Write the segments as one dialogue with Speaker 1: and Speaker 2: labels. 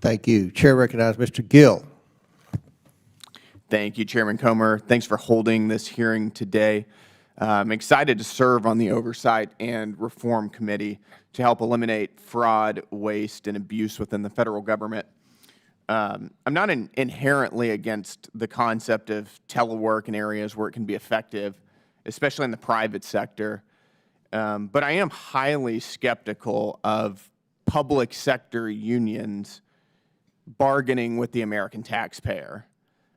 Speaker 1: Thank you. Chair recognizes Mr. Gill.
Speaker 2: Thank you, Chairman Comer. Thanks for holding this hearing today. I'm excited to serve on the Oversight and Reform Committee to help eliminate fraud, waste, and abuse within the federal government. I'm not inherently against the concept of telework in areas where it can be effective, especially in the private sector, but I am highly skeptical of public sector unions bargaining with the American taxpayer.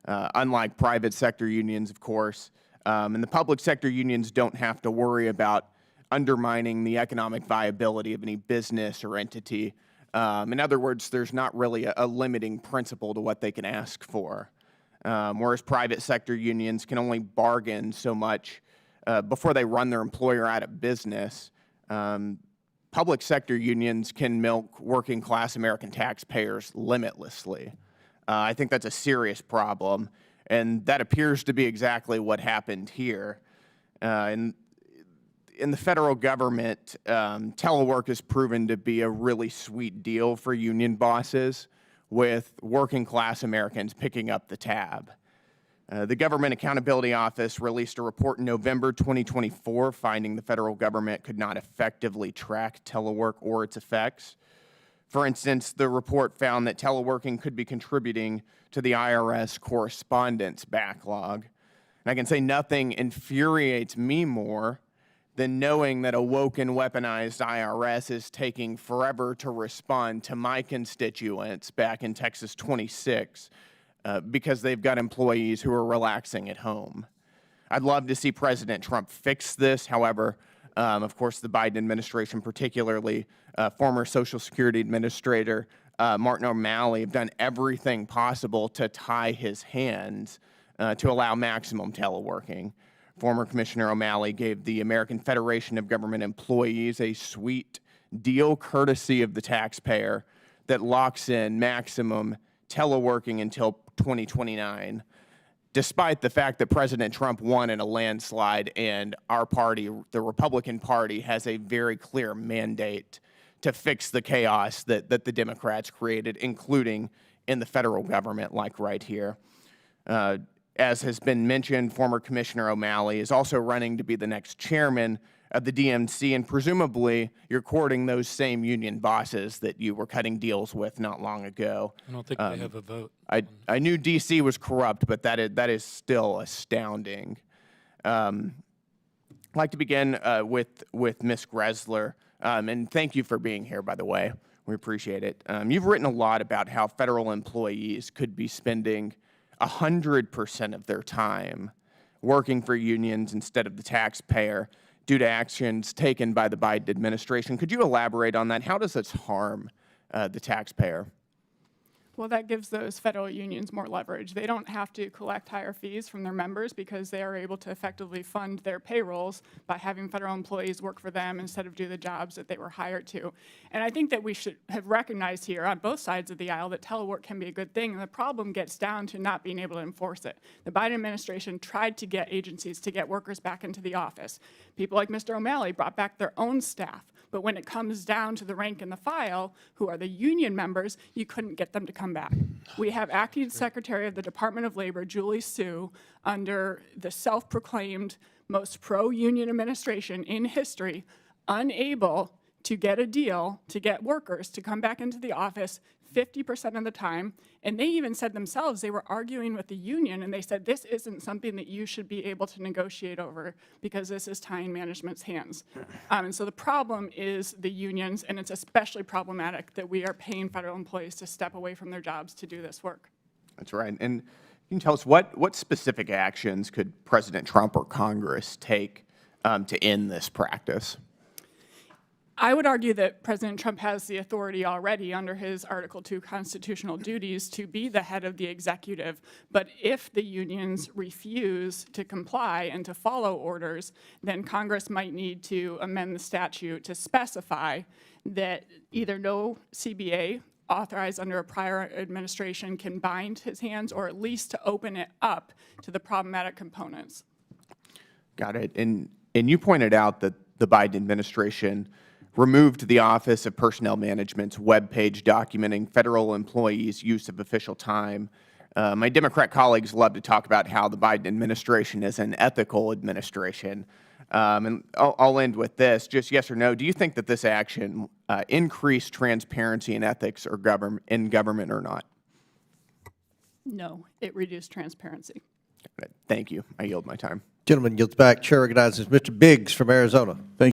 Speaker 2: Unlike private sector unions, of course, and the public sector unions don't have to worry about undermining the economic viability of any business or entity. In other words, there's not really a limiting principle to what they can ask for, whereas private sector unions can only bargain so much before they run their employer out of business. Public sector unions can milk working class American taxpayers limitlessly. I think that's a serious problem, and that appears to be exactly what happened here. In the federal government, telework has proven to be a really sweet deal for union bosses, with working class Americans picking up the tab. The Government Accountability Office released a report in November 2024 finding the federal government could not effectively track telework or its effects. For instance, the report found that teleworking could be contributing to the IRS correspondence backlog. And I can say nothing infuriates me more than knowing that a woke and weaponized IRS is taking forever to respond to my constituents back in Texas 26 because they've got employees who are relaxing at home. I'd love to see President Trump fix this. However, of course, the Biden administration, particularly former Social Security Administrator Martin O'Malley, have done everything possible to tie his hands to allow maximum teleworking. Former Commissioner O'Malley gave the American Federation of Government Employees a sweet deal courtesy of the taxpayer that locks in maximum teleworking until 2029, despite the fact that President Trump won in a landslide and our party, the Republican Party, has a very clear mandate to fix the chaos that the Democrats created, including in the federal government, like right here. As has been mentioned, former Commissioner O'Malley is also running to be the next chairman of the DNC, and presumably you're courting those same union bosses that you were cutting deals with not long ago.
Speaker 3: I don't think they have a vote.
Speaker 2: I knew D.C. was corrupt, but that is still astounding. I'd like to begin with Ms. Gressler, and thank you for being here, by the way. We appreciate it. You've written a lot about how federal employees could be spending 100% of their time working for unions instead of the taxpayer due to actions taken by the Biden administration. Could you elaborate on that? How does this harm the taxpayer?
Speaker 4: Well, that gives those federal unions more leverage. They don't have to collect higher fees from their members because they are able to effectively fund their payrolls by having federal employees work for them instead of do the jobs that they were hired to. And I think that we should have recognized here on both sides of the aisle that telework can be a good thing, and the problem gets down to not being able to enforce it. The Biden administration tried to get agencies to get workers back into the office. People like Mr. O'Malley brought back their own staff. But when it comes down to the rank and the file, who are the union members, you couldn't get them to come back. We have Acting Secretary of the Department of Labor, Julie Su, under the self-proclaimed most pro-union administration in history, unable to get a deal to get workers to come back into the office 50% of the time. And they even said themselves, they were arguing with the union, and they said, this isn't something that you should be able to negotiate over because this is tying management's hands. And so the problem is the unions, and it's especially problematic that we are paying federal employees to step away from their jobs to do this work.
Speaker 2: That's right. And can you tell us what specific actions could President Trump or Congress take to end this practice?
Speaker 4: I would argue that President Trump has the authority already under his Article 2 constitutional duties to be the head of the executive. But if the unions refuse to comply and to follow orders, then Congress might need to amend the statute to specify that either no CBA authorized under a prior administration can bind his hands, or at least to open it up to the problematic components.
Speaker 2: Got it. And you pointed out that the Biden administration removed the Office of Personnel Management's webpage documenting federal employees' use of official time. My Democrat colleagues love to talk about how the Biden administration is an ethical administration. And I'll end with this, just yes or no. Do you think that this action increased transparency and ethics in government or not?
Speaker 4: No, it reduced transparency.
Speaker 2: Thank you. I yield my time.
Speaker 1: Gentleman yields back. Chair recognizes Mr. Biggs from Arizona.